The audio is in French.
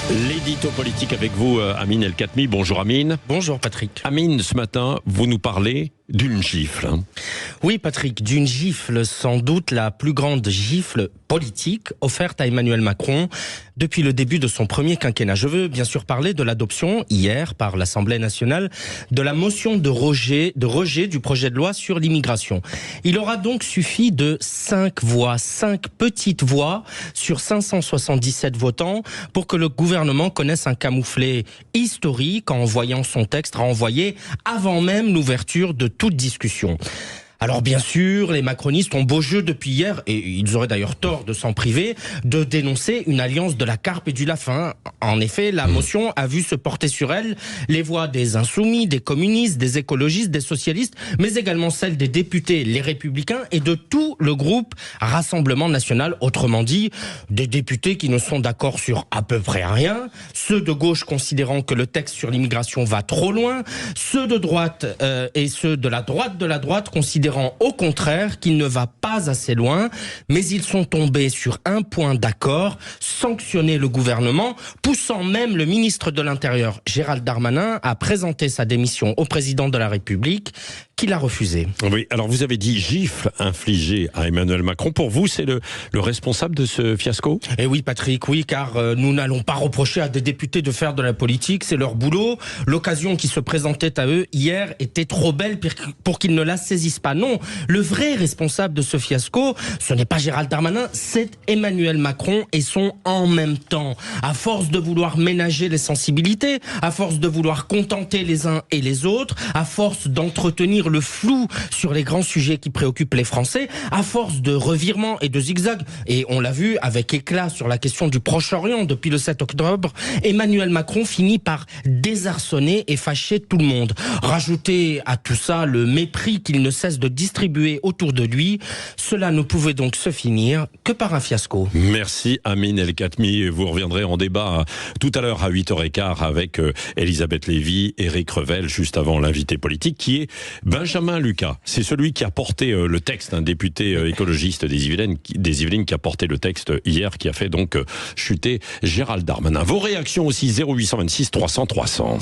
L'édito politique avec vous, Amine El Khatmi. Bonjour Amine. Bonjour Patrick. Amine, ce matin, vous nous parlez d'une gifle. Oui Patrick, d'une gifle, sans doute la plus grande gifle politique offerte à Emmanuel Macron depuis le début de son premier quinquennat. Je veux bien sûr parler de l'adoption hier par l'Assemblée nationale de la motion de rejet du projet de loi sur l'immigration. Il aura donc suffi de 5 voix, 5 petites voix sur 577 votants pour que le gouvernement connaisse un camouflet historique en envoyant son texte renvoyé avant même l'ouverture de toute discussion. Alors bien sûr, les macronistes ont beau jeu depuis hier, et ils auraient d'ailleurs tort de s'en priver, de dénoncer une alliance de la carpe et du lapin. En effet, la motion a vu se porter sur elle les voix des insoumis, des communistes, des écologistes, des socialistes, mais également celles des députés, les républicains et de tout le groupe Rassemblement National. Autrement dit, des députés qui ne sont d'accord sur à peu près rien, ceux de gauche considérant que le texte sur l'immigration va trop loin, ceux de droite et ceux de la droite considérant au contraire qu'il ne va pas assez loin, mais ils sont tombés sur un point d'accord, sanctionner le gouvernement, poussant même le ministre de l'Intérieur, Gérald Darmanin, à présenter sa démission au président de la République, qui l'a refusé. Oui, alors vous avez dit gifle infligée à Emmanuel Macron. Pour vous, c'est le responsable de ce fiasco ? Eh oui Patrick, oui, car nous n'allons pas reprocher à des députés de faire de la politique, c'est leur boulot. L'occasion qui se présentait à eux hier était trop belle pour qu'ils ne la saisissent pas. Non, le vrai responsable de ce fiasco, ce n'est pas Gérald Darmanin, c'est Emmanuel Macron et son en même temps. À force de vouloir ménager les sensibilités, à force de vouloir contenter les uns et les autres, à force d'entretenir le flou sur les grands sujets qui préoccupent les Français, à force de revirements et de zigzags, et on l'a vu avec éclat sur la question du Proche-Orient depuis le 7 octobre, Emmanuel Macron finit par désarçonner et fâcher tout le monde. Rajouter à tout ça le mépris qu'il ne cesse de distribuer autour de lui, cela ne pouvait donc se finir que par un fiasco. Merci Amine El Khatmi. Vous reviendrez en débat tout à l'heure à 8h15 avec Elisabeth Lévy, Éric Revel, juste avant l'invité politique qui est Benjamin Lucas. C'est celui qui a porté le texte, un député écologiste des Yvelines qui a porté le texte hier, qui a fait donc chuter Gérald Darmanin. Vos réactions aussi 0826 300 300.